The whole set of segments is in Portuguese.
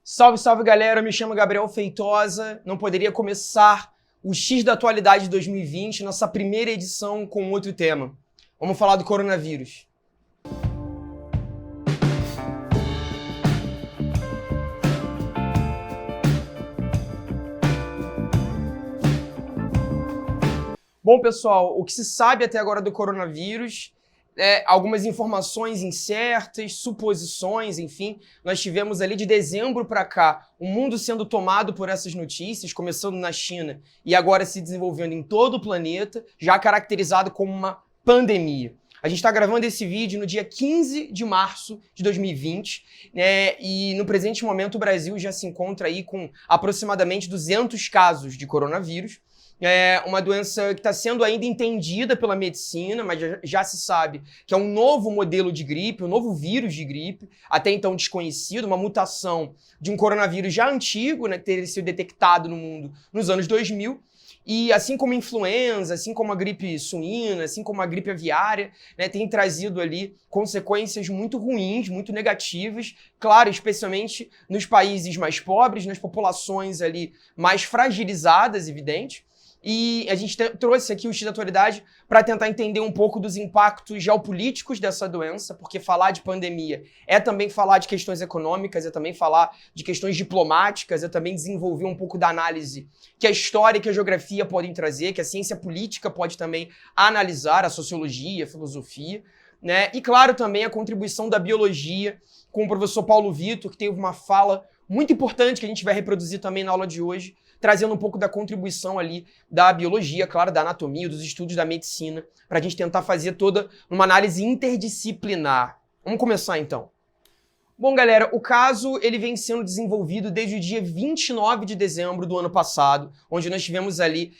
Salve, salve galera, me chamo Gabriel Feitosa, não poderia começar o X da Atualidade de 2020, nossa primeira edição com outro tema. Vamos falar do coronavírus. Bom pessoal, o que se sabe até agora do coronavírus algumas informações incertas, suposições, enfim. Nós tivemos ali de dezembro para cá o mundo sendo tomado por essas notícias, começando na China e agora se desenvolvendo em todo o planeta, já caracterizado como uma pandemia. A gente está gravando esse vídeo no dia 15 de março de 2020, né, e no presente momento o Brasil já se encontra aí com aproximadamente 200 casos de coronavírus. É uma doença que está sendo ainda entendida pela medicina, mas já se sabe que é um novo modelo de gripe, um novo vírus de gripe, até então desconhecido, uma mutação de um coronavírus já antigo, né, que teria sido detectado no mundo nos anos 2000. E assim como a influenza, assim como a gripe suína, assim como a gripe aviária, né, tem trazido ali consequências muito ruins, muito negativas, claro, especialmente nos países mais pobres, nas populações ali mais fragilizadas, evidente. E a gente trouxe aqui o X da Atualidade para tentar entender um pouco dos impactos geopolíticos dessa doença, porque falar de pandemia é também falar de questões econômicas, é também falar de questões diplomáticas, é também desenvolver um pouco da análise que a história e que a geografia podem trazer, que a ciência política pode também analisar, a sociologia, a filosofia, né? E claro, também a contribuição da biologia com o professor Paulo Vitor, que teve uma fala muito importante que a gente vai reproduzir também na aula de hoje, trazendo um pouco da contribuição ali da biologia, claro, da anatomia, dos estudos da medicina, para a gente tentar fazer toda uma análise interdisciplinar. Vamos começar então. Bom, galera, o caso ele vem sendo desenvolvido desde o dia 29 de dezembro do ano passado, onde nós tivemos ali,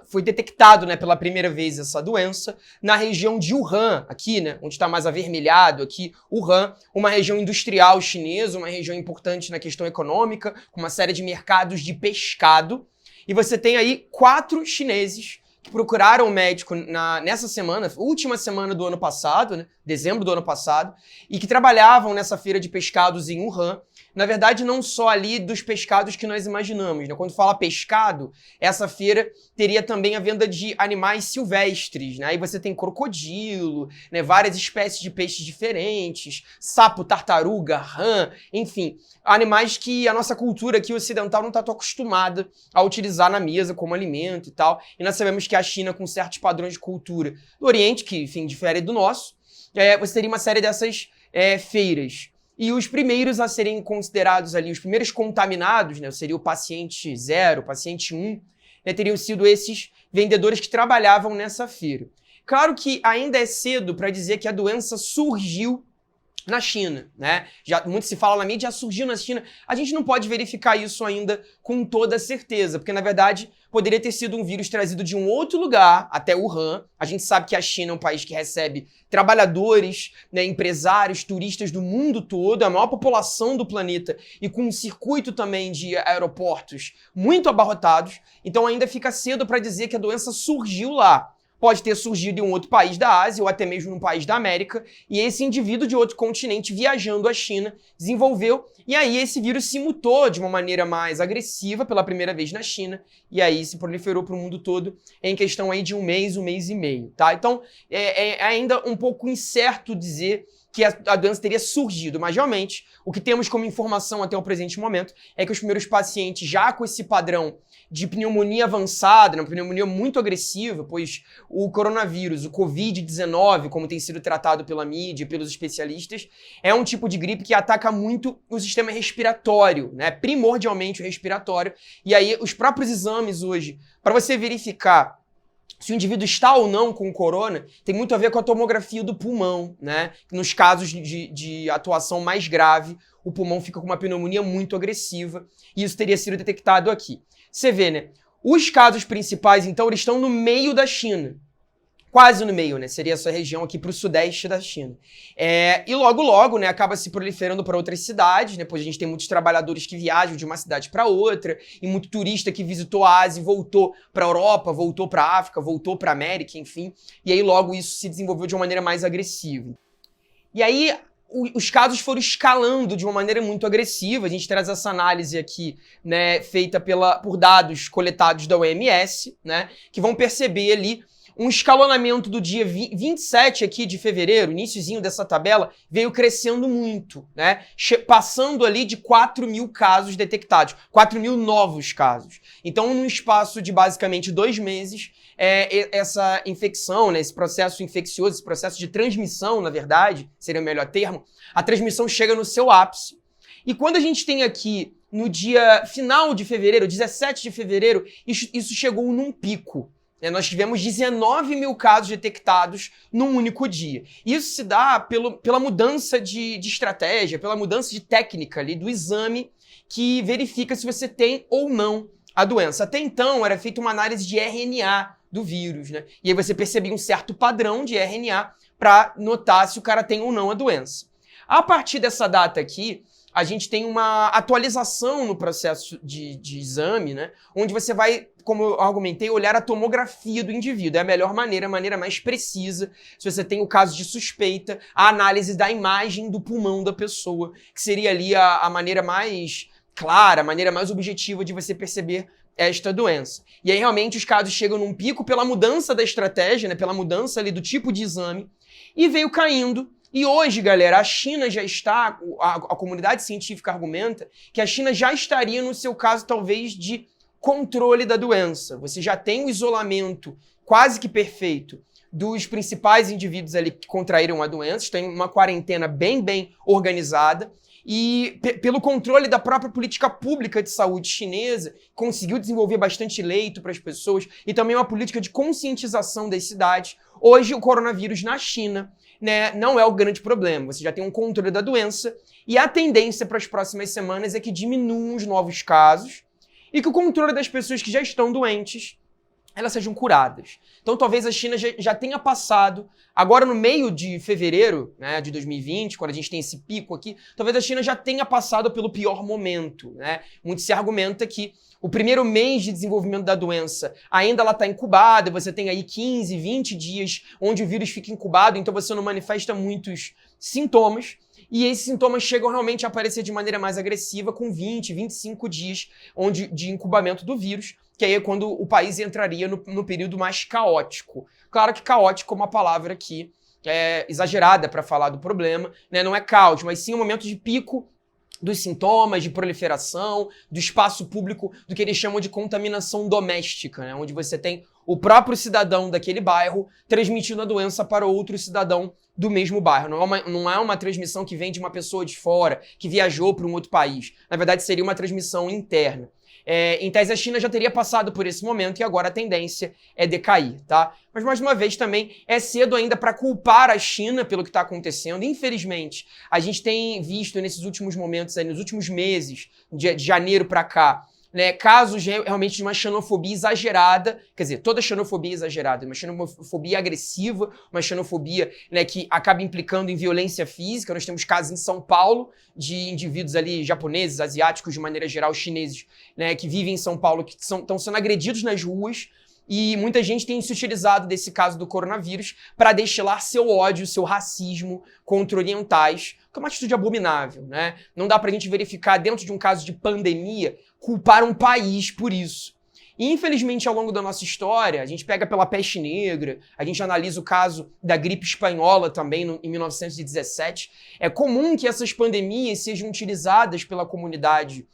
foi detectado, né, pela primeira vez essa doença na região de Wuhan, aqui, né, onde está mais avermelhado aqui, Wuhan, uma região industrial chinesa, uma região importante na questão econômica, com uma série de mercados de pescado, e você tem aí 4 chineses que procuraram o médico nessa semana, última semana do ano passado, né, dezembro do ano passado, e que trabalhavam nessa feira de pescados em Wuhan. Na verdade, não só ali dos pescados que nós imaginamos, né? Quando fala pescado, essa feira teria também a venda de animais silvestres, né? Aí você tem crocodilo, né? Várias espécies de peixes diferentes, sapo, tartaruga, rã, enfim, animais que a nossa cultura aqui ocidental não está tão acostumada a utilizar na mesa como alimento e tal. E nós sabemos que a China, com certos padrões de cultura do Oriente, que, enfim, difere do nosso, você teria uma série dessas feiras. E os primeiros a serem considerados ali, os primeiros contaminados, né, seria o paciente 0, o paciente 1, né, teriam sido esses vendedores que trabalhavam nessa feira. Claro que ainda é cedo para dizer que a doença surgiu na China, né? Muito se fala na mídia, já surgiu na China. A gente não pode verificar isso ainda com toda certeza, porque na verdade poderia ter sido um vírus trazido de um outro lugar, até Wuhan. A gente sabe que a China é um país que recebe trabalhadores, né, empresários, turistas do mundo todo, a maior população do planeta e com um circuito também de aeroportos muito abarrotados. Então ainda fica cedo para dizer que a doença surgiu lá. Pode ter surgido em um outro país da Ásia ou até mesmo num país da América, e esse indivíduo de outro continente viajando à China desenvolveu, e aí esse vírus se mutou de uma maneira mais agressiva pela primeira vez na China, e aí se proliferou para o mundo todo em questão aí de um mês e meio, tá? Então é ainda um pouco incerto dizer que a doença teria surgido, mas realmente o que temos como informação até o presente momento é que os primeiros pacientes já com esse padrão de pneumonia avançada, uma pneumonia muito agressiva, pois o coronavírus, o Covid-19, como tem sido tratado pela mídia e pelos especialistas, é um tipo de gripe que ataca muito o sistema respiratório, né? Primordialmente o respiratório. E aí os próprios exames hoje, para você verificar se o indivíduo está ou não com corona, tem muito a ver com a tomografia do pulmão, né? Nos casos de atuação mais grave, o pulmão fica com uma pneumonia muito agressiva, e isso teria sido detectado aqui. Você vê, né? Os casos principais, então, eles estão no meio da China. Quase no meio, né? Seria essa região aqui para o sudeste da China. E logo, né, acaba se proliferando para outras cidades, né? Pois a gente tem muitos trabalhadores que viajam de uma cidade para outra, e muito turista que visitou a Ásia e voltou para a Europa, voltou para a África, voltou para a América, enfim. E aí logo isso se desenvolveu de uma maneira mais agressiva. E aí os casos foram escalando de uma maneira muito agressiva. A gente traz essa análise aqui, né, feita por dados coletados da OMS, né, que vão perceber ali um escalonamento do dia 27 aqui de fevereiro, iniciozinho dessa tabela, veio crescendo muito, né? Passando ali de 4 mil casos detectados, 4 mil novos casos. Então, num espaço de basicamente 2 meses, essa infecção, né, esse processo infeccioso, esse processo de transmissão, na verdade, seria o melhor termo, a transmissão chega no seu ápice. E quando a gente tem aqui, no dia final de fevereiro, 17 de fevereiro, isso chegou num pico. Nós tivemos 19 mil casos detectados num único dia. Isso se dá pela mudança de estratégia, pela mudança de técnica ali do exame que verifica se você tem ou não a doença. Até então, era feita uma análise de RNA do vírus, né? E aí você percebia um certo padrão de RNA para notar se o cara tem ou não a doença. A partir dessa data aqui, a gente tem uma atualização no processo de exame, né? Onde você vai, como eu argumentei, olhar a tomografia do indivíduo. É a melhor maneira, a maneira mais precisa. Se você tem o caso de suspeita, a análise da imagem do pulmão da pessoa, que seria ali a maneira mais clara, a maneira mais objetiva de você perceber esta doença. E aí, realmente, os casos chegam num pico pela mudança da estratégia, né? Pela mudança ali do tipo de exame, e veio caindo. E hoje, galera, a China já está, a comunidade científica argumenta que a China já estaria no seu caso, talvez, de controle da doença. Você já tem o isolamento quase que perfeito dos principais indivíduos ali que contraíram a doença, tem uma quarentena bem organizada, e pelo controle da própria política pública de saúde chinesa, conseguiu desenvolver bastante leito para as pessoas, e também uma política de conscientização das cidades. Hoje, o coronavírus na China, né, não é o grande problema. Você já tem um controle da doença e a tendência para as próximas semanas é que diminuam os novos casos e que o controle das pessoas que já estão doentes, elas sejam curadas. Então talvez a China já tenha passado, agora no meio de fevereiro, né, de 2020, quando a gente tem esse pico aqui, talvez a China já tenha passado pelo pior momento, né? Muito se argumenta que o primeiro mês de desenvolvimento da doença ainda ela está incubada, você tem aí 15, 20 dias onde o vírus fica incubado, então você não manifesta muitos sintomas, e esses sintomas chegam realmente a aparecer de maneira mais agressiva com 20, 25 dias de incubamento do vírus, que aí é quando o país entraria no período mais caótico. Claro que caótico é uma palavra que é exagerada para falar do problema, né? Não é caos, mas sim um momento de pico dos sintomas, de proliferação, do espaço público, do que eles chamam de contaminação doméstica, né? Onde você tem o próprio cidadão daquele bairro transmitindo a doença para outro cidadão do mesmo bairro. Não é uma transmissão que vem de uma pessoa de fora, que viajou para um outro país. Na verdade, seria uma transmissão interna. Em tese, a China já teria passado por esse momento e agora a tendência é decair, tá? Mas, mais uma vez, também é cedo ainda para culpar a China pelo que está acontecendo. Infelizmente, a gente tem visto nesses últimos momentos, aí, nos últimos meses, de janeiro para cá, né, casos realmente de uma xenofobia exagerada, quer dizer, toda xenofobia é exagerada, uma xenofobia agressiva, uma xenofobia, né, que acaba implicando em violência física. Nós temos casos em São Paulo de indivíduos ali japoneses, asiáticos, de maneira geral, chineses, né, que vivem em São Paulo, que estão sendo agredidos nas ruas, e muita gente tem se utilizado desse caso do coronavírus para destilar seu ódio, seu racismo contra orientais, que é uma atitude abominável, né? Não dá pra gente verificar, dentro de um caso de pandemia, culpar um país por isso. E, infelizmente, ao longo da nossa história, a gente pega pela peste negra, a gente analisa o caso da gripe espanhola também, em 1917. É comum que essas pandemias sejam utilizadas pela comunidade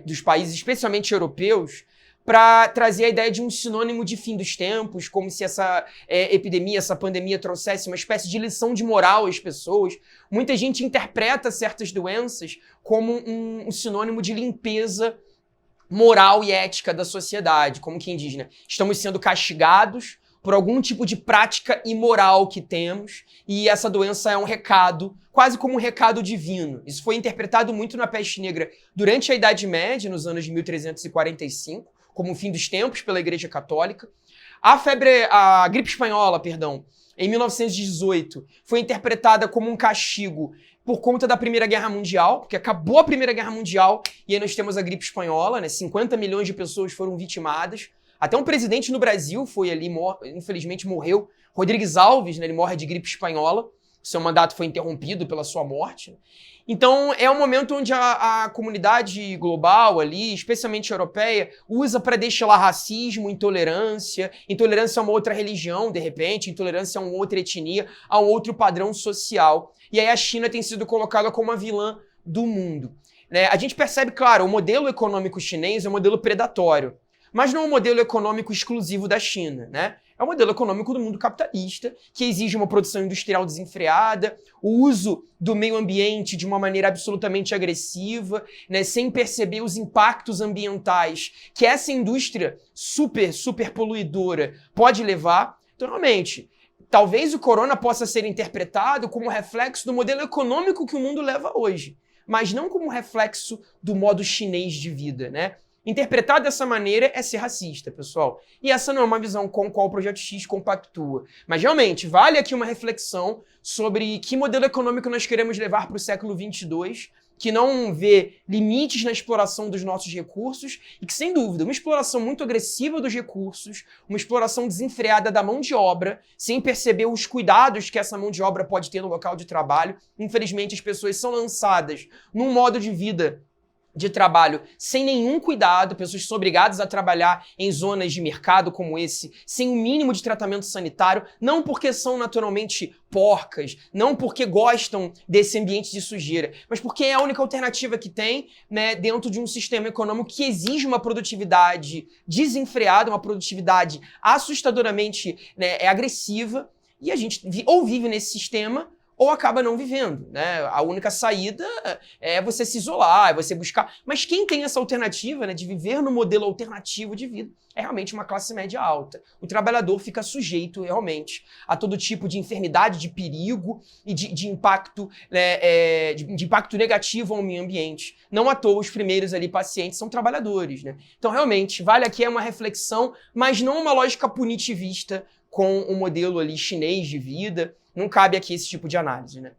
dos países, especialmente europeus, para trazer a ideia de um sinônimo de fim dos tempos, como se essa epidemia, essa pandemia trouxesse uma espécie de lição de moral às pessoas. Muita gente interpreta certas doenças como um sinônimo de limpeza moral e ética da sociedade, como quem diz, né? Estamos sendo castigados por algum tipo de prática imoral que temos, e essa doença é um recado, quase como um recado divino. Isso foi interpretado muito na peste negra durante a Idade Média, nos anos de 1345, como o fim dos tempos pela Igreja Católica. A gripe espanhola, perdão, em 1918, foi interpretada como um castigo por conta da Primeira Guerra Mundial, porque acabou a Primeira Guerra Mundial e aí nós temos a gripe espanhola, né? 50 milhões de pessoas foram vitimadas. Até um presidente no Brasil foi ali, infelizmente morreu. Rodrigues Alves, né? Ele morre de gripe espanhola. seu mandato foi interrompido pela sua morte. Então, é um momento onde a comunidade global ali, especialmente europeia, usa para destilar racismo, intolerância. Intolerância a uma outra religião, de repente, intolerância a uma outra etnia, a um outro padrão social. E aí a China tem sido colocada como a vilã do mundo. Né? A gente percebe, claro, o modelo econômico chinês é um modelo predatório, mas não é um modelo econômico exclusivo da China, né? É um modelo econômico do mundo capitalista, que exige uma produção industrial desenfreada, o uso do meio ambiente de uma maneira absolutamente agressiva, né, sem perceber os impactos ambientais que essa indústria super poluidora pode levar. Então, realmente, talvez o corona possa ser interpretado como reflexo do modelo econômico que o mundo leva hoje, mas não como reflexo do modo chinês de vida, né? Interpretar dessa maneira é ser racista, pessoal. E essa não é uma visão com a qual o Projeto X compactua. Mas, realmente, vale aqui uma reflexão sobre que modelo econômico nós queremos levar para o século 22, que não vê limites na exploração dos nossos recursos e que, sem dúvida, uma exploração muito agressiva dos recursos, uma exploração desenfreada da mão de obra, sem perceber os cuidados que essa mão de obra pode ter no local de trabalho. Infelizmente, as pessoas são lançadas num modo de vida de trabalho sem nenhum cuidado, pessoas são obrigadas a trabalhar em zonas de mercado como esse, sem o mínimo de tratamento sanitário, não porque são naturalmente porcas, não porque gostam desse ambiente de sujeira, mas porque é a única alternativa que tem, né, dentro de um sistema econômico que exige uma produtividade desenfreada, uma produtividade assustadoramente, né, agressiva, e a gente ou vive nesse sistema ou acaba não vivendo, né? A única saída é você se isolar, é você buscar... Mas quem tem essa alternativa, né, de viver no modelo alternativo de vida é realmente uma classe média alta. O trabalhador fica sujeito, realmente, a todo tipo de enfermidade, de perigo e de impacto, né, de impacto negativo ao meio ambiente. Não à toa, os primeiros ali pacientes são trabalhadores, né? Então, realmente, vale aqui uma reflexão, mas não uma lógica punitivista com o modelo ali chinês de vida. Não cabe aqui esse tipo de análise, né?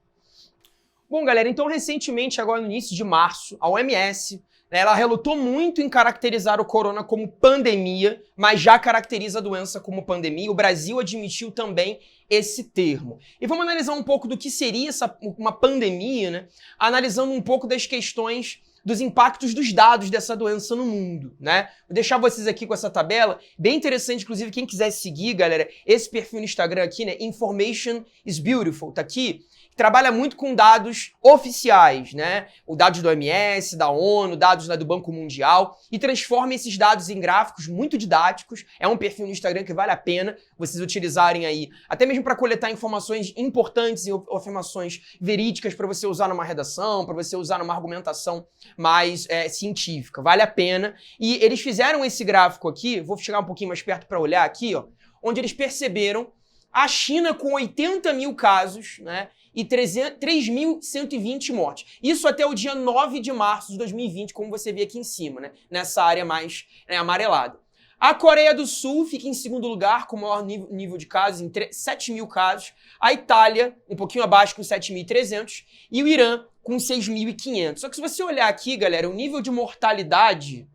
Bom, galera, então recentemente, agora no início de março, a OMS, né, ela relutou muito em caracterizar o corona como pandemia, mas já caracteriza a doença como pandemia. O Brasil admitiu também esse termo. E vamos analisar um pouco do que seria uma pandemia, né? Analisando um pouco das questões dos impactos dos dados dessa doença no mundo, né? Vou deixar vocês aqui com essa tabela, bem interessante, inclusive, quem quiser seguir, galera, esse perfil no Instagram aqui, né? Information is Beautiful, tá aqui. Trabalha muito com dados oficiais, né? O dados do OMS, da ONU, dados do Banco Mundial, e transforma esses dados em gráficos muito didáticos. É um perfil no Instagram que vale a pena vocês utilizarem aí, até mesmo para coletar informações importantes e afirmações verídicas para você usar numa redação, para você usar numa argumentação mais científica. Vale a pena. E eles fizeram esse gráfico aqui, vou chegar um pouquinho mais perto para olhar aqui, ó, onde eles perceberam a China com 80 mil casos, né? E 3.120 mortes. Isso até o dia 9 de março de 2020, como você vê aqui em cima, né? Nessa área mais amarelada. A Coreia do Sul fica em segundo lugar, com o maior nível de casos, em 7 mil casos. A Itália, um pouquinho abaixo, com 7.300. E o Irã, com 6.500. Só que se você olhar aqui, galera, o nível de mortalidade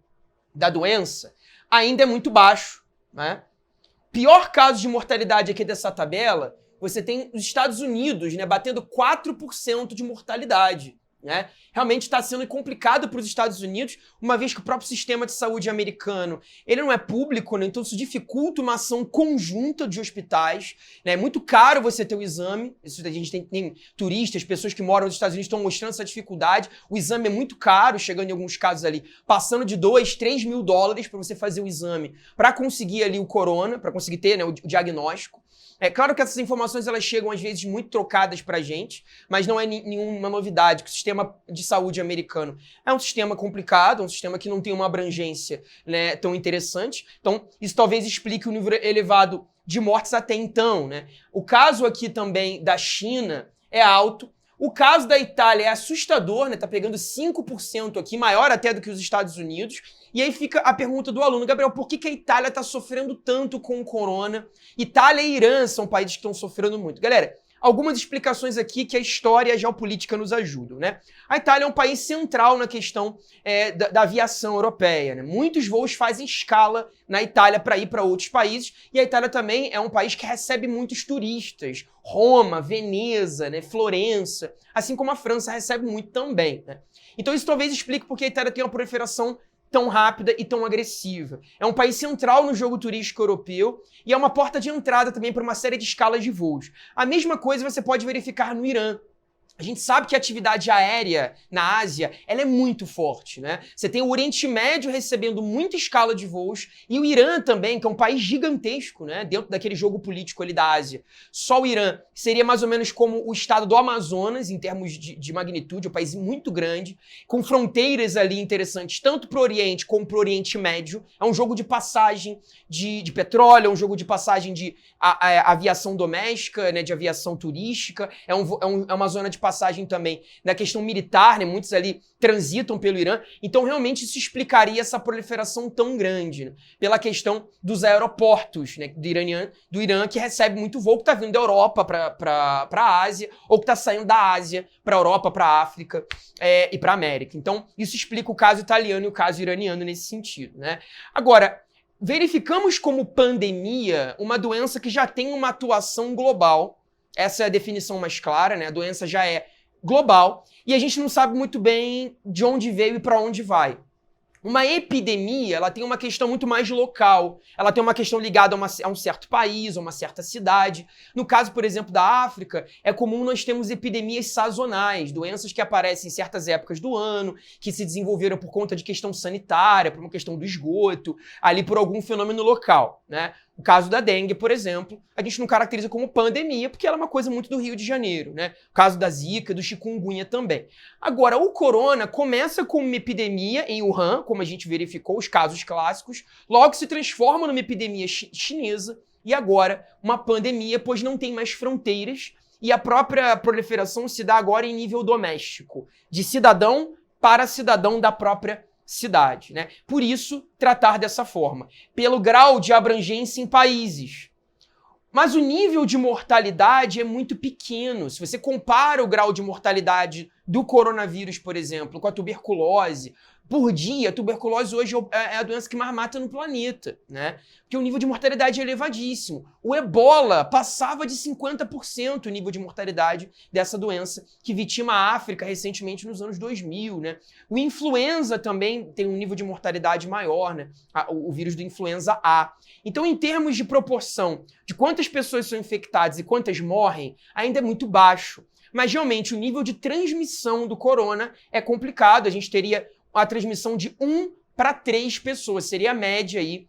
da doença ainda é muito baixo, né? Pior caso de mortalidade aqui dessa tabela, você tem os Estados Unidos, né, batendo 4% de mortalidade, né? Realmente está sendo complicado para os Estados Unidos, uma vez que o próprio sistema de saúde americano, ele não é público, né? Então isso dificulta uma ação conjunta de hospitais, né? É muito caro você ter o exame. Isso, a gente tem turistas, pessoas que moram nos Estados Unidos estão mostrando essa dificuldade. O exame é muito caro, chegando em alguns casos ali, passando de 2, 3 mil dólares para você fazer o exame, para conseguir ali o corona, para conseguir ter, né, o diagnóstico. É claro que essas informações elas chegam às vezes muito trocadas pra gente, mas não é nenhuma novidade que o sistema de saúde americano é um sistema complicado, um sistema que não tem uma abrangência, né, tão interessante. Então, isso talvez explique o nível elevado de mortes até então, né? O caso aqui também da China é alto. O caso da Itália é assustador, né? Tá pegando 5% aqui, maior até do que os Estados Unidos. E aí fica a pergunta do aluno, Gabriel, por que a Itália tá sofrendo tanto com o corona? Itália e Irã são países que estão sofrendo muito. Galera, algumas explicações aqui que a história e a geopolítica nos ajudam, né? A Itália é um país central na questão da aviação europeia, né? Muitos voos fazem escala na Itália para ir para outros países, e a Itália também é um país que recebe muitos turistas. Roma, Veneza, né? Florença, assim como a França recebe muito também, né? Então isso talvez explique porque a Itália tem uma proliferação tão rápida e tão agressiva. É um país central no jogo turístico europeu e é uma porta de entrada também para uma série de escalas de voos. A mesma coisa você pode verificar no Irã. A gente sabe que a atividade aérea na Ásia, ela é muito forte, né? Você tem o Oriente Médio recebendo muita escala de voos e o Irã também, que é um país gigantesco, né? Dentro daquele jogo político ali da Ásia. Só o Irã seria mais ou menos como o estado do Amazonas, em termos de magnitude, um país muito grande, com fronteiras ali interessantes, tanto para o Oriente como para o Oriente Médio. É um jogo de passagem de petróleo, é um jogo de passagem de aviação doméstica, né? De aviação turística, é uma zona de passagem também na questão militar, né? Muitos ali transitam pelo Irã, então realmente isso explicaria essa proliferação tão grande, né? Pela questão dos aeroportos, né? do Irã, que recebe muito voo que está vindo da Europa para a Ásia, ou que está saindo da Ásia para a Europa, para a África e para a América. Então isso explica o caso italiano e o caso iraniano nesse sentido, né? Agora, verificamos como pandemia uma doença que já tem uma atuação global. Essa é a definição mais clara, né? A doença já é global e a gente não sabe muito bem de onde veio e para onde vai. Uma epidemia, ela tem uma questão muito mais local, ela tem uma questão ligada a um certo país, a uma certa cidade. No caso, por exemplo, da África, é comum nós termos epidemias sazonais, doenças que aparecem em certas épocas do ano, que se desenvolveram por conta de questão sanitária, por uma questão do esgoto, ali por algum fenômeno local, né? O caso da dengue, por exemplo, a gente não caracteriza como pandemia, porque ela é uma coisa muito do Rio de Janeiro, né? O caso da Zika, do chikungunya também. Agora, o corona começa como uma epidemia em Wuhan, como a gente verificou, os casos clássicos, logo se transforma numa epidemia chinesa e agora uma pandemia, pois não tem mais fronteiras e a própria proliferação se dá agora em nível doméstico, de cidadão para cidadão da própria cidade, né? Por isso, tratar dessa forma, pelo grau de abrangência em países. Mas o nível de mortalidade é muito pequeno. Se você compara o grau de mortalidade do coronavírus, por exemplo, com a tuberculose, por dia, a tuberculose hoje é a doença que mais mata no planeta, né? Porque o nível de mortalidade é elevadíssimo. O ebola passava de 50% o nível de mortalidade dessa doença, que vitima a África recentemente nos anos 2000, né? O influenza também tem um nível de mortalidade maior, né? O vírus do influenza A. Então, em termos de proporção de quantas pessoas são infectadas e quantas morrem, ainda é muito baixo. Mas, realmente, o nível de transmissão do corona é complicado. A gente teria a transmissão de 1 para 3 pessoas. Seria a média aí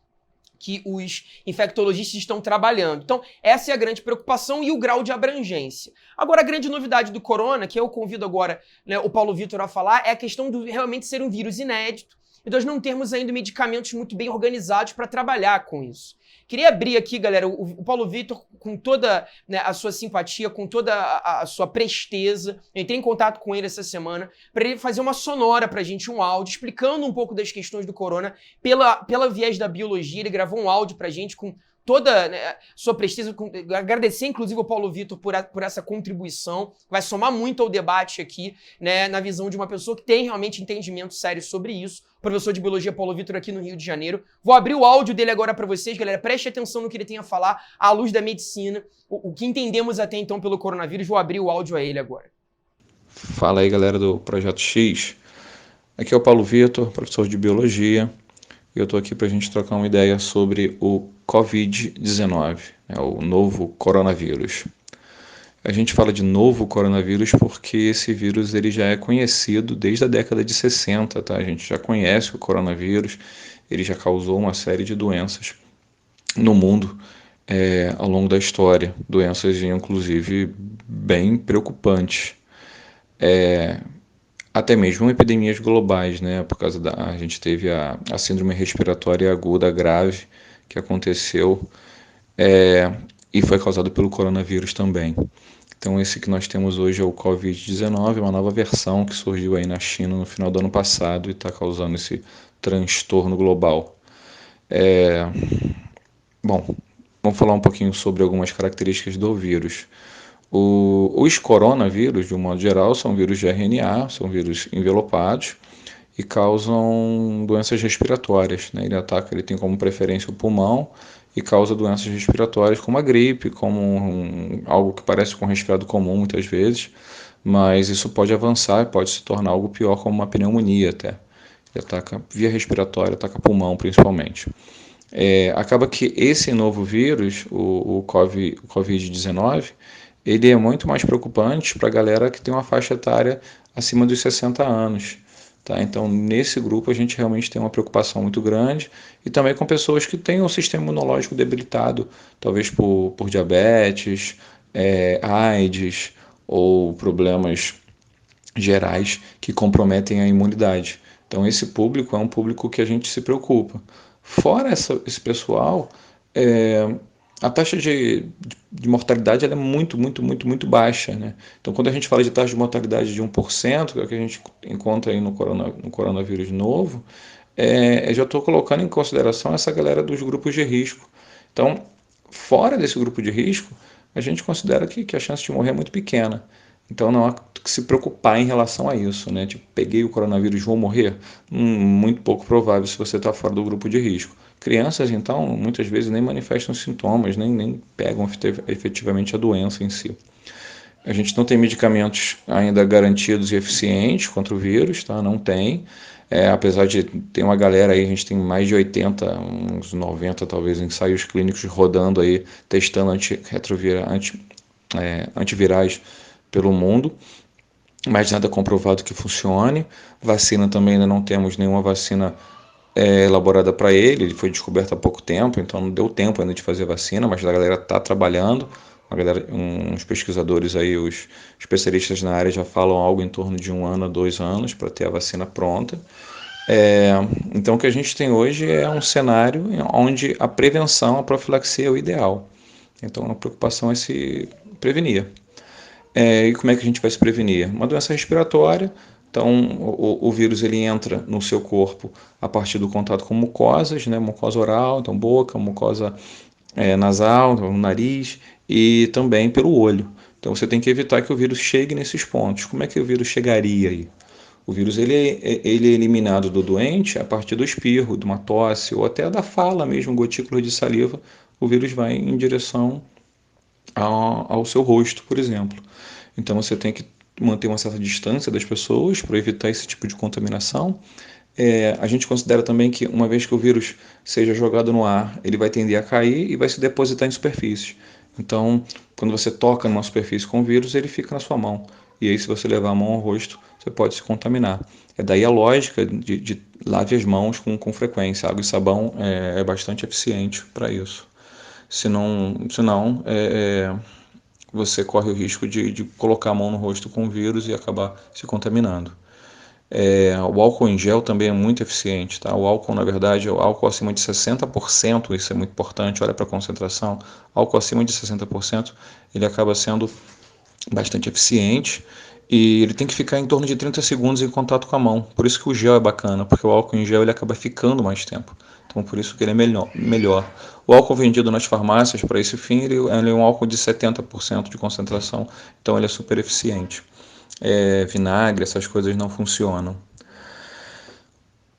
que os infectologistas estão trabalhando. Então, essa é a grande preocupação e o grau de abrangência. Agora, a grande novidade do corona, que eu convido agora, né, o Paulo Vitor a falar, é a questão do realmente ser um vírus inédito e nós não termos ainda medicamentos muito bem organizados para trabalhar com isso. Queria abrir aqui, galera, o Paulo Vitor, com toda, né, a sua simpatia, com toda a sua presteza, eu entrei em contato com ele essa semana para ele fazer uma sonora para a gente, um áudio, explicando um pouco das questões do corona pela viés da biologia. Ele gravou um áudio para a gente com toda, né, sua presteza, agradecer inclusive ao Paulo Vitor por essa contribuição, vai somar muito ao debate aqui, né, na visão de uma pessoa que tem realmente entendimento sério sobre isso, professor de biologia Paulo Vitor aqui no Rio de Janeiro. Vou abrir o áudio dele agora para vocês, galera, preste atenção no que ele tem a falar à luz da medicina, o que entendemos até então pelo coronavírus. Vou abrir o áudio a ele agora. Fala aí, galera do Projeto X. Aqui é o Paulo Vitor, professor de biologia. E eu estou aqui para a gente trocar uma ideia sobre o Covid-19, né, o novo coronavírus. A gente fala de novo coronavírus porque esse vírus ele já é conhecido desde a década de 60, tá? A gente já conhece o coronavírus, ele já causou uma série de doenças no mundo ao longo da história, doenças inclusive bem preocupantes. Até mesmo epidemias globais, né? Por causa a gente teve a síndrome respiratória aguda grave que aconteceu e foi causado pelo coronavírus também. Então esse que nós temos hoje é o Covid-19, uma nova versão que surgiu aí na China no final do ano passado e está causando esse transtorno global. Bom, vamos falar um pouquinho sobre algumas características do vírus. Os coronavírus, de um modo geral, são vírus de RNA, são vírus envelopados e causam doenças respiratórias, né? Ele tem como preferência o pulmão e causa doenças respiratórias como a gripe, como algo que parece com um resfriado comum muitas vezes, mas isso pode avançar, pode se tornar algo pior, como uma pneumonia até. Ele ataca via respiratória, ataca pulmão principalmente. Acaba que esse novo vírus, o Covid-19, ele é muito mais preocupante para a galera que tem uma faixa etária acima dos 60 anos. Tá? Então, nesse grupo, a gente realmente tem uma preocupação muito grande, e também com pessoas que têm o sistema imunológico debilitado, talvez por diabetes, AIDS ou problemas gerais que comprometem a imunidade. Então, esse público é um público que a gente se preocupa. Fora esse pessoal, a taxa de mortalidade ela é muito, muito, muito, muito baixa. Né? Então, quando a gente fala de taxa de mortalidade de 1%, que é o que a gente encontra aí no coronavírus novo, eu já estou colocando em consideração essa galera dos grupos de risco. Então, fora desse grupo de risco, a gente considera que a chance de morrer é muito pequena. Então não há que se preocupar em relação a isso, né? Tipo, peguei o coronavírus, vou morrer? Muito pouco provável se você está fora do grupo de risco. Crianças, então, muitas vezes nem manifestam sintomas, nem pegam efetivamente a doença em si. A gente não tem medicamentos ainda garantidos e eficientes contra o vírus, tá? Não tem. Apesar de ter uma galera aí, a gente tem mais de 80, uns 90 talvez, ensaios clínicos rodando aí, testando antivirais pelo mundo, mas nada comprovado que funcione. Vacina também ainda não temos nenhuma vacina elaborada para ele foi descoberto há pouco tempo, então não deu tempo ainda de fazer vacina, mas a galera está trabalhando, uns pesquisadores aí, os especialistas na área já falam algo em torno de 1 ano a 2 anos para ter a vacina pronta. Então o que a gente tem hoje é um cenário onde a prevenção, a profilaxia é o ideal. Então a preocupação é se prevenir. E como é que a gente vai se prevenir? Uma doença respiratória, então o vírus ele entra no seu corpo a partir do contato com mucosas, né? Mucosa oral, então boca, mucosa nasal, então, nariz, e também pelo olho. Então você tem que evitar que o vírus chegue nesses pontos. Como é que o vírus chegaria aí? O vírus ele é eliminado do doente a partir do espirro, de uma tosse, ou até da fala mesmo, gotículas de saliva, o vírus vai em direção ao seu rosto, por exemplo. Então você tem que manter uma certa distância das pessoas para evitar esse tipo de contaminação. A gente considera também que uma vez que o vírus seja jogado no ar, ele vai tender a cair e vai se depositar em superfícies. Então, quando você toca numa superfície com vírus, ele fica na sua mão. E aí, se você levar a mão ao rosto, você pode se contaminar. É daí a lógica de lave as mãos com frequência. Água e sabão é bastante eficiente para isso. Senão você corre o risco de colocar a mão no rosto com o vírus e acabar se contaminando. O álcool em gel também é muito eficiente. Tá? O álcool, na verdade, o álcool acima de 60%, isso é muito importante, olha para a concentração, álcool acima de 60%, ele acaba sendo bastante eficiente e ele tem que ficar em torno de 30 segundos em contato com a mão. Por isso que o gel é bacana, porque o álcool em gel ele acaba ficando mais tempo. Então, por isso que ele é melhor. O álcool vendido nas farmácias para esse fim, ele é um álcool de 70% de concentração, então ele é super eficiente. Vinagre, essas coisas não funcionam.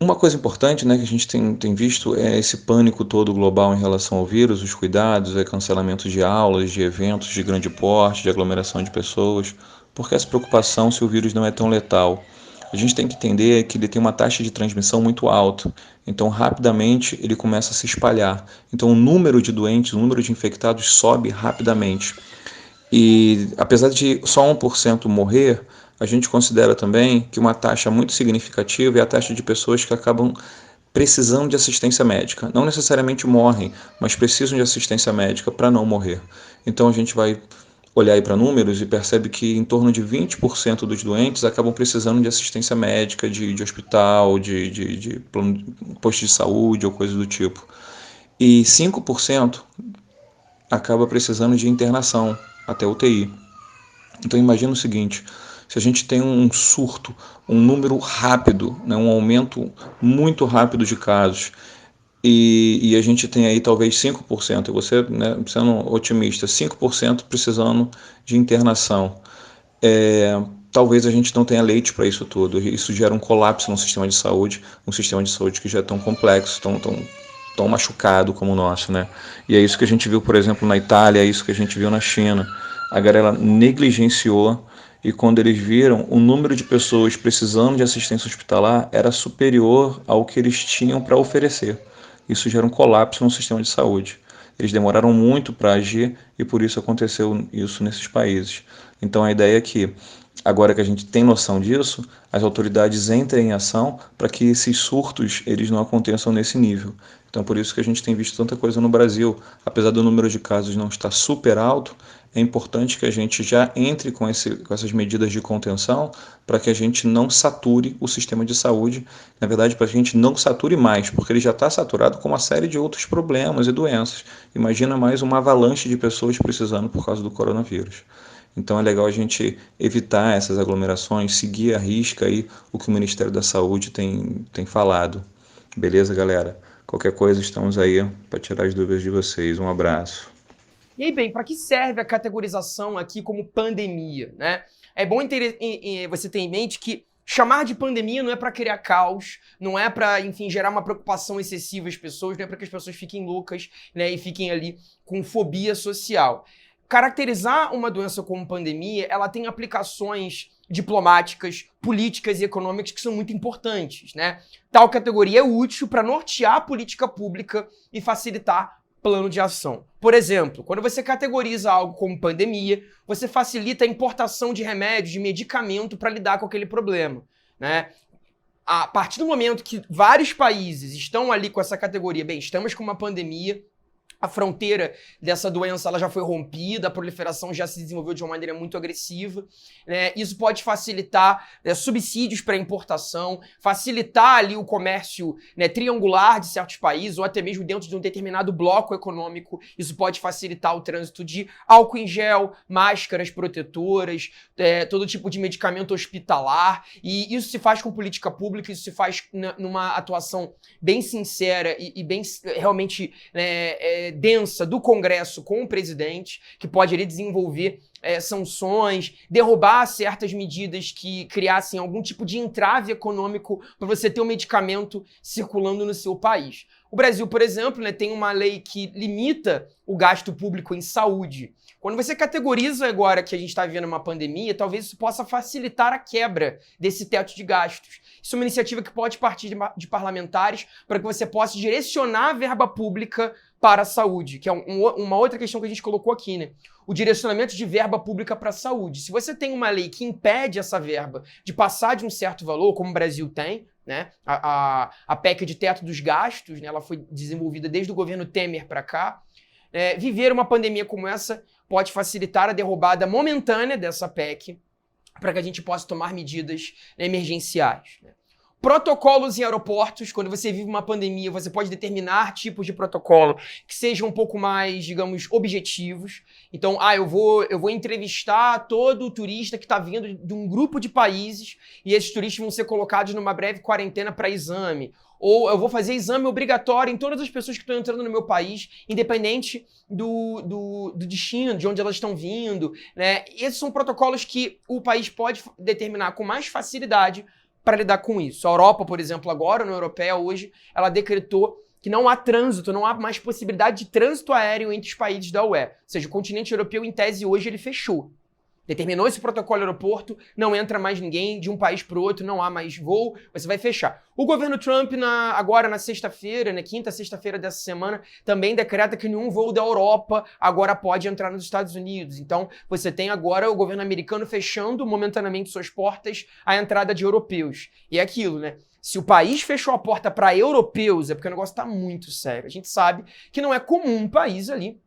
Uma coisa importante, né, que a gente tem visto é esse pânico todo global em relação ao vírus, os cuidados, cancelamento de aulas, de eventos de grande porte, de aglomeração de pessoas. Por que essa preocupação se o vírus não é tão letal? A gente tem que entender que ele tem uma taxa de transmissão muito alta, então rapidamente ele começa a se espalhar. Então o número de doentes, o número de infectados sobe rapidamente. E apesar de só 1% morrer, a gente considera também que uma taxa muito significativa é a taxa de pessoas que acabam precisando de assistência médica. Não necessariamente morrem, mas precisam de assistência médica para não morrer. Então a gente vai olhar aí para números e percebe que em torno de 20% dos doentes acabam precisando de assistência médica, de hospital, de posto de saúde ou coisa do tipo. E 5% acaba precisando de internação até UTI. Então imagina o seguinte, se a gente tem um surto, um número rápido, né, um aumento muito rápido de casos, E a gente tem aí talvez 5%, e você, né, sendo otimista, 5% precisando de internação. Talvez a gente não tenha leite para isso tudo. Isso gera um colapso no sistema de saúde, um sistema de saúde que já é tão complexo, tão machucado como o nosso, né? E é isso que a gente viu, por exemplo, na Itália, é isso que a gente viu na China. A galera negligenciou e quando eles viram, o número de pessoas precisando de assistência hospitalar era superior ao que eles tinham para oferecer. Isso gera um colapso no sistema de saúde. Eles demoraram muito para agir e por isso aconteceu isso nesses países. Então a ideia é que, agora que a gente tem noção disso, as autoridades entrem em ação para que esses surtos eles não aconteçam nesse nível. Então por isso que a gente tem visto tanta coisa no Brasil. Apesar do número de casos não estar super alto, é importante que a gente já entre com essas medidas de contenção para que a gente não sature o sistema de saúde. Na verdade, para que a gente não sature mais, porque ele já está saturado com uma série de outros problemas e doenças. Imagina mais uma avalanche de pessoas precisando por causa do coronavírus. Então é legal a gente evitar essas aglomerações, seguir à risca aí o que o Ministério da Saúde tem falado. Beleza, galera? Qualquer coisa, estamos aí para tirar as dúvidas de vocês. Um abraço. E aí, bem, para que serve a categorização aqui como pandemia, né? É bom você ter em mente que chamar de pandemia não é para criar caos, não é para, enfim, gerar uma preocupação excessiva às pessoas, não é para que as pessoas fiquem loucas, né, e fiquem ali com fobia social. Caracterizar uma doença como pandemia, ela tem aplicações diplomáticas, políticas e econômicas que são muito importantes, né? Tal categoria é útil para nortear a política pública e facilitar plano de ação. Por exemplo, quando você categoriza algo como pandemia, você facilita a importação de remédios, de medicamento para lidar com aquele problema, né? A partir do momento que vários países estão ali com essa categoria, bem, estamos com uma pandemia, a fronteira dessa doença ela já foi rompida, a proliferação já se desenvolveu de uma maneira muito agressiva, né? Isso pode facilitar, né, subsídios para importação, facilitar ali o comércio, né, triangular de certos países, ou até mesmo dentro de um determinado bloco econômico. Isso pode facilitar o trânsito de álcool em gel, máscaras protetoras, todo tipo de medicamento hospitalar, e isso se faz com política pública, isso se faz numa atuação bem sincera e bem realmente, né, densa do Congresso com o presidente, que pode ali desenvolver sanções, derrubar certas medidas que criassem algum tipo de entrave econômico para você ter um medicamento circulando no seu país. O Brasil, por exemplo, né, tem uma lei que limita o gasto público em saúde. Quando você categoriza agora que a gente está vivendo uma pandemia, talvez isso possa facilitar a quebra desse teto de gastos. Isso é uma iniciativa que pode partir de parlamentares para que você possa direcionar a verba pública para a saúde, que é uma outra questão que a gente colocou aqui, né? O direcionamento de verba pública para a saúde. Se você tem uma lei que impede essa verba de passar de um certo valor, como o Brasil tem, né? A PEC de teto dos gastos, né? Ela foi desenvolvida desde o governo Temer para cá. Viver uma pandemia como essa pode facilitar a derrubada momentânea dessa PEC para que a gente possa tomar medidas, né, emergenciais, né? Protocolos em aeroportos, quando você vive uma pandemia, você pode determinar tipos de protocolo que sejam um pouco mais, digamos, objetivos. Então, eu vou entrevistar todo turista que está vindo de um grupo de países e esses turistas vão ser colocados numa breve quarentena para exame. Ou eu vou fazer exame obrigatório em todas as pessoas que estão entrando no meu país, independente do destino, de onde elas estão vindo, né? Esses são protocolos que o país pode determinar com mais facilidade para lidar com isso. A Europa, por exemplo, agora, a União Europeia, hoje, ela decretou que não há trânsito, não há mais possibilidade de trânsito aéreo entre os países da UE. Ou seja, o continente europeu, em tese, hoje, ele fechou. Determinou esse protocolo aeroporto, não entra mais ninguém de um país para o outro, não há mais voo, você vai fechar. O governo Trump, agora na sexta-feira, na quinta sexta-feira dessa semana, também decreta que nenhum voo da Europa agora pode entrar nos Estados Unidos. Então, você tem agora o governo americano fechando momentaneamente suas portas à entrada de europeus. E é aquilo, né? Se o país fechou a porta para europeus, é porque o negócio está muito sério. A gente sabe que não é comum um país ali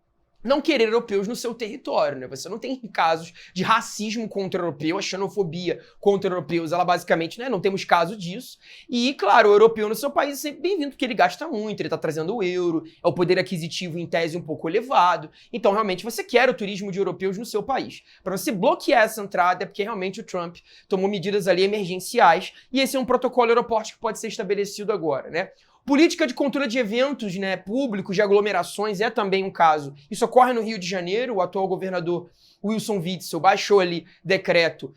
não querer europeus no seu território, né? Você não tem casos de racismo contra europeu, a xenofobia contra europeus, ela basicamente, né, não temos caso disso. E, claro, o europeu no seu país é sempre bem-vindo, porque ele gasta muito, ele tá trazendo o euro, é o poder aquisitivo em tese um pouco elevado. Então, realmente, você quer o turismo de europeus no seu país. Para você bloquear essa entrada é porque realmente o Trump tomou medidas ali emergenciais e esse é um protocolo aeroporto que pode ser estabelecido agora, né? Política de controle de eventos, né, públicos, de aglomerações, é também um caso. Isso ocorre no Rio de Janeiro. O atual governador Wilson Witzel baixou ali decreto,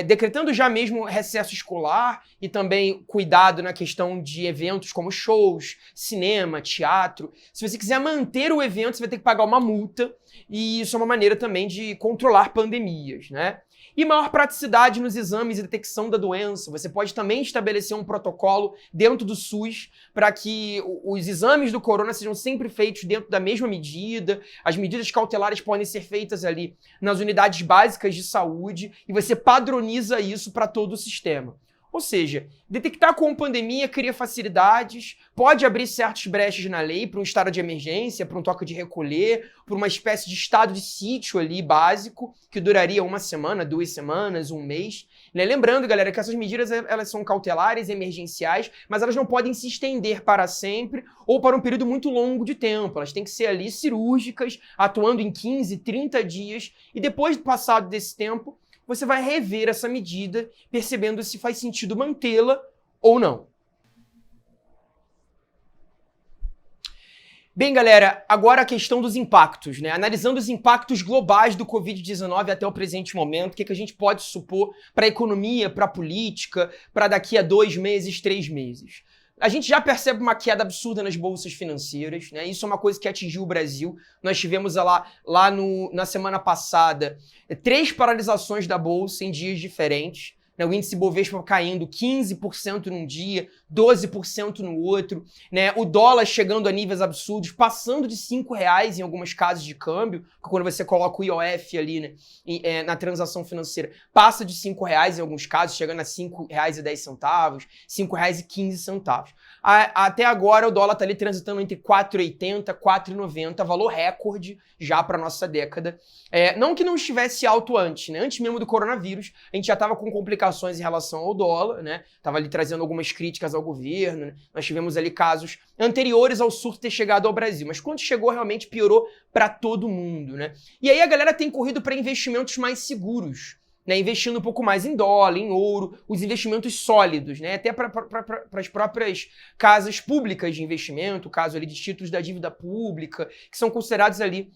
decretando já mesmo recesso escolar e também cuidado na questão de eventos como shows, cinema, teatro. Se você quiser manter o evento, você vai ter que pagar uma multa, e isso é uma maneira também de controlar pandemias, né? E maior praticidade nos exames e detecção da doença. Você pode também estabelecer um protocolo dentro do SUS para que os exames do corona sejam sempre feitos dentro da mesma medida. As medidas cautelares podem ser feitas ali nas unidades básicas de saúde e você padroniza isso para todo o sistema. Ou seja, detectar como pandemia cria facilidades, pode abrir certas brechas na lei para um estado de emergência, para um toque de recolher, para uma espécie de estado de sítio ali básico, que duraria 1 semana, 2 semanas, 1 mês. Né? Lembrando, galera, que essas medidas elas são cautelares, emergenciais, mas elas não podem se estender para sempre ou para um período muito longo de tempo. Elas têm que ser ali cirúrgicas, atuando em 15, 30 dias, e depois do passado desse tempo, você vai rever essa medida, percebendo se faz sentido mantê-la ou não. Bem, galera, agora a questão dos impactos, né? Analisando os impactos globais do Covid-19 até o presente momento, o que a gente pode supor para a economia, para a política, para daqui a 2 meses, 3 meses. A gente já percebe uma queda absurda nas bolsas financeiras, né? Isso é uma coisa que atingiu o Brasil. Nós tivemos na semana passada 3 paralisações da bolsa em dias diferentes. Né? O índice Bovespa caindo 15% num dia, 12% no outro. Né? O dólar chegando a níveis absurdos, passando de R$5 em algumas casas de câmbio, quando você coloca o IOF ali, né, na transação financeira, passa de R$5 em alguns casos, chegando a R$5,10, R$5,15. Até agora o dólar está ali transitando entre 4,80 e 4,90, valor recorde já para nossa década. Não que não estivesse alto antes, né? Antes mesmo do coronavírus, a gente já estava com complicações em relação ao dólar, né? Tava ali trazendo algumas críticas ao governo, né? Nós tivemos ali casos anteriores ao surto ter chegado ao Brasil, mas quando chegou realmente piorou para todo mundo, né? E aí a galera tem corrido para investimentos mais seguros, né, investindo um pouco mais em dólar, em ouro, os investimentos sólidos, né, até para as próprias casas públicas de investimento, o caso ali de títulos da dívida pública, que são considerados ali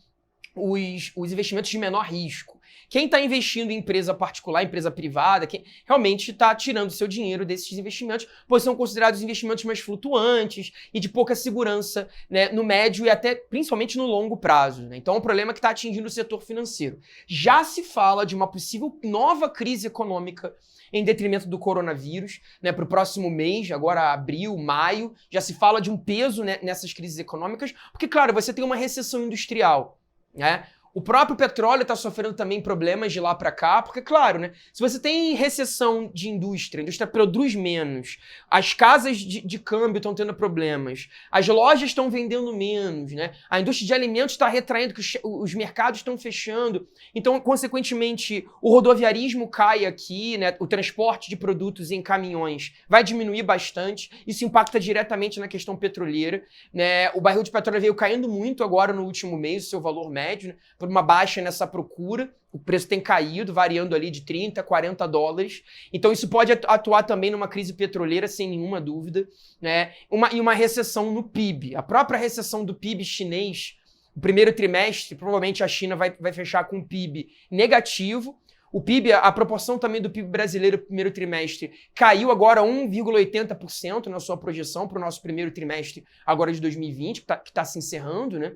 os investimentos de menor risco. Quem está investindo em empresa particular, empresa privada, quem realmente está tirando seu dinheiro desses investimentos, pois são considerados investimentos mais flutuantes e de pouca segurança, né, no médio e até principalmente no longo prazo. Né? Então é um problema que está atingindo o setor financeiro. Já se fala de uma possível nova crise econômica em detrimento do coronavírus, né, para o próximo mês, agora abril, maio, já se fala de um peso, né, nessas crises econômicas, porque, claro, você tem uma recessão industrial, né? O próprio petróleo está sofrendo também problemas de lá para cá, porque, claro, né? Se você tem recessão de indústria, a indústria produz menos, as casas de câmbio estão tendo problemas, as lojas estão vendendo menos, né? A indústria de alimentos está retraindo, que os mercados estão fechando. Então, consequentemente, o rodoviarismo cai aqui, né? O transporte de produtos em caminhões vai diminuir bastante. Isso impacta diretamente na questão petroleira, né? O barril de petróleo veio caindo muito agora no último mês, o seu valor médio, né? Por uma baixa nessa procura, o preço tem caído, variando ali de 30 a 40 dólares. Então isso pode atuar também numa crise petroleira, sem nenhuma dúvida, né? E uma recessão no PIB. A própria recessão do PIB chinês, o primeiro trimestre, provavelmente a China vai fechar com um PIB negativo. O PIB, a proporção também do PIB brasileiro no primeiro trimestre caiu agora 1,80% na sua projeção para o nosso primeiro trimestre agora de 2020, que está se encerrando, né?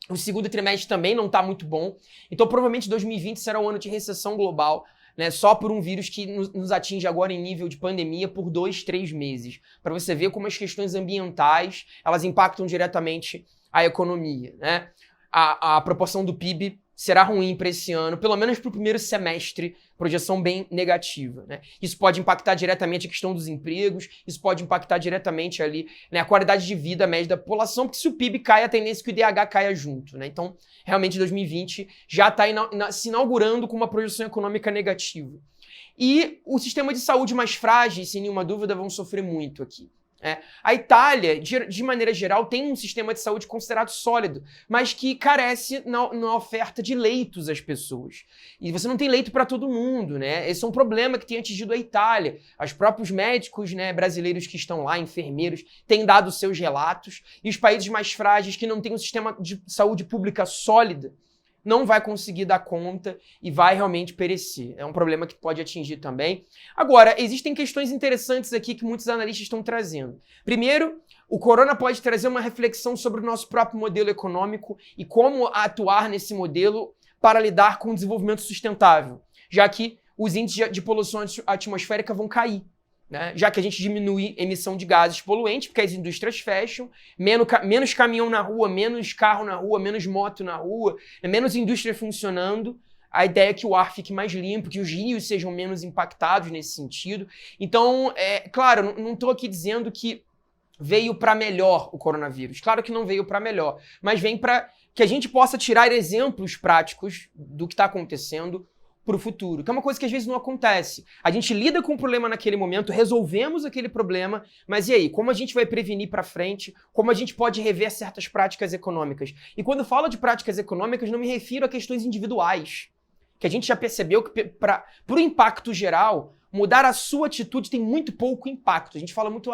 O segundo trimestre também não está muito bom. Então, provavelmente 2020 será um ano de recessão global, né? Só por um vírus que nos atinge agora em nível de pandemia por 2, 3 meses. Para você ver como as questões ambientais, elas impactam diretamente a economia, né? A proporção do PIB será ruim para esse ano, pelo menos para o primeiro semestre, projeção bem negativa, né? Isso pode impactar diretamente a questão dos empregos, isso pode impactar diretamente ali, né, a qualidade de vida média da população, porque se o PIB cai, a tendência é que o IDH caia junto, né? Então, realmente, 2020 já está se inaugurando com uma projeção econômica negativa. E o sistema de saúde mais frágil, sem nenhuma dúvida, vão sofrer muito aqui. A Itália, de maneira geral, tem um sistema de saúde considerado sólido, mas que carece na oferta de leitos às pessoas. E você não tem leito para todo mundo, né? Esse é um problema que tem atingido a Itália. Os próprios médicos, né, brasileiros que estão lá, enfermeiros, têm dado seus relatos, e os países mais frágeis que não têm um sistema de saúde pública sólida não vai conseguir dar conta e vai realmente perecer. É um problema que pode atingir também. Agora, existem questões interessantes aqui que muitos analistas estão trazendo. Primeiro, o corona pode trazer uma reflexão sobre o nosso próprio modelo econômico e como atuar nesse modelo para lidar com o desenvolvimento sustentável, já que os índices de poluição atmosférica vão cair. Né? Já que a gente diminui a emissão de gases poluentes, porque as indústrias fecham, menos caminhão na rua, menos carro na rua, menos moto na rua, menos indústria funcionando, a ideia é que o ar fique mais limpo, que os rios sejam menos impactados nesse sentido. Então, claro, não estou aqui dizendo que veio para melhor o coronavírus. Claro que não veio para melhor, mas vem para que a gente possa tirar exemplos práticos do que está acontecendo para o futuro, que é uma coisa que às vezes não acontece. A gente lida com o problema naquele momento, resolvemos aquele problema, mas e aí? Como a gente vai prevenir para frente? Como a gente pode rever certas práticas econômicas? E quando eu falo de práticas econômicas, não me refiro a questões individuais, que a gente já percebeu que para o impacto geral, mudar a sua atitude tem muito pouco impacto. A gente fala muito,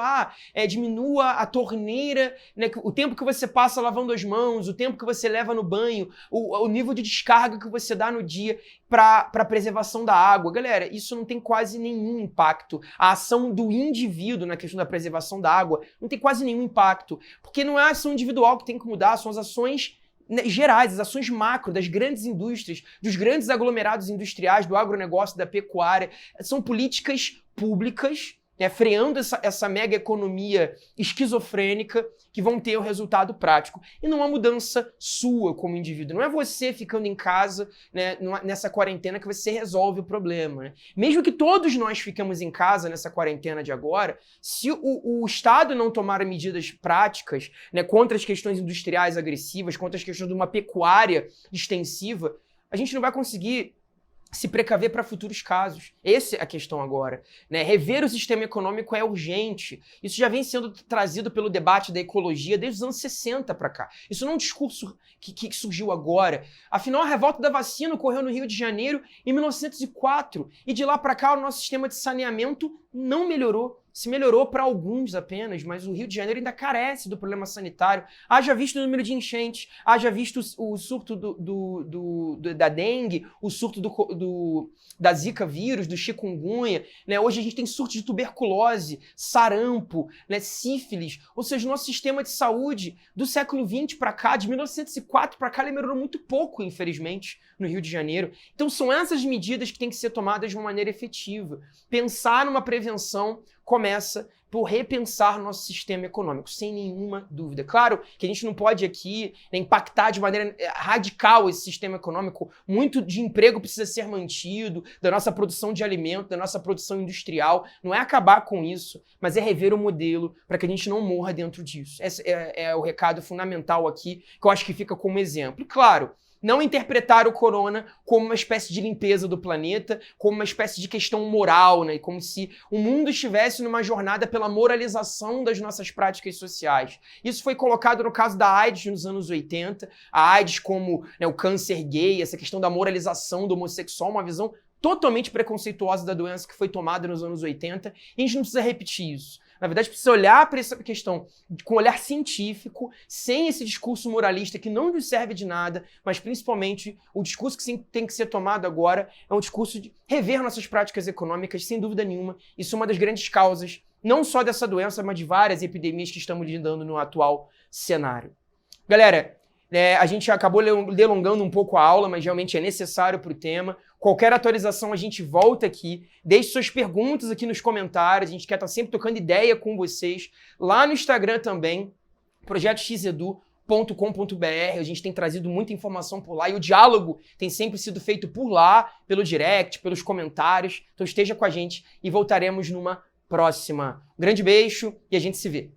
diminua a torneira, né, o tempo que você passa lavando as mãos, o tempo que você leva no banho, o nível de descarga que você dá no dia para a preservação da água. Galera, isso não tem quase nenhum impacto. A ação do indivíduo na questão da preservação da água não tem quase nenhum impacto, porque não é a ação individual que tem que mudar, são as ações gerais, as ações macro das grandes indústrias, dos grandes aglomerados industriais, do agronegócio, da pecuária. São políticas públicas, né, freando essa mega economia esquizofrênica que vão ter o resultado prático. E não há mudança sua como indivíduo. Não é você ficando em casa, né, nessa quarentena que você resolve o problema. Né? Mesmo que todos nós fiquemos em casa nessa quarentena de agora, se o Estado não tomar medidas práticas, né, contra as questões industriais agressivas, contra as questões de uma pecuária extensiva, a gente não vai conseguir se precaver para futuros casos. Essa é a questão agora. Né? Rever o sistema econômico é urgente. Isso já vem sendo trazido pelo debate da ecologia desde os anos 60 para cá. Isso não é um discurso que surgiu agora. Afinal, a revolta da vacina ocorreu no Rio de Janeiro em 1904. E de lá para cá, o nosso sistema de saneamento não melhorou. Se melhorou para alguns apenas, mas o Rio de Janeiro ainda carece do problema sanitário. Haja visto o número de enchentes, haja visto o surto da dengue, o surto da zika vírus, do chikungunya. Né? Hoje a gente tem surto de tuberculose, sarampo, né? Sífilis. Ou seja, o nosso sistema de saúde do século XX para cá, de 1904 para cá, ele melhorou muito pouco, infelizmente, no Rio de Janeiro. Então são essas medidas que têm que ser tomadas de uma maneira efetiva. Pensar numa prevenção começa por repensar nosso sistema econômico, sem nenhuma dúvida. Claro que a gente não pode aqui, né, impactar de maneira radical esse sistema econômico. Muito de emprego precisa ser mantido, da nossa produção de alimento, da nossa produção industrial. Não é acabar com isso, mas é rever o modelo para que a gente não morra dentro disso. Esse é o recado fundamental aqui, que eu acho que fica como exemplo. Claro, não interpretar o corona como uma espécie de limpeza do planeta, como uma espécie de questão moral, né? Como se o mundo estivesse numa jornada pela moralização das nossas práticas sociais. Isso foi colocado no caso da AIDS nos anos 80, a AIDS como, né, o câncer gay, essa questão da moralização do homossexual, uma visão totalmente preconceituosa da doença que foi tomada nos anos 80, e a gente não precisa repetir isso. Na verdade, precisa olhar para essa questão com um olhar científico, sem esse discurso moralista que não nos serve de nada, mas principalmente o discurso que tem que ser tomado agora é um discurso de rever nossas práticas econômicas, sem dúvida nenhuma. Isso é uma das grandes causas, não só dessa doença, mas de várias epidemias que estamos lidando no atual cenário. Galera, a gente acabou delongando um pouco a aula, mas realmente é necessário para o tema. Qualquer atualização a gente volta aqui. Deixe suas perguntas aqui nos comentários. A gente quer estar sempre trocando ideia com vocês. Lá no Instagram também, projetoxedu.com.br. A gente tem trazido muita informação por lá e o diálogo tem sempre sido feito por lá, pelo direct, pelos comentários. Então esteja com a gente e voltaremos numa próxima. Um grande beijo e a gente se vê.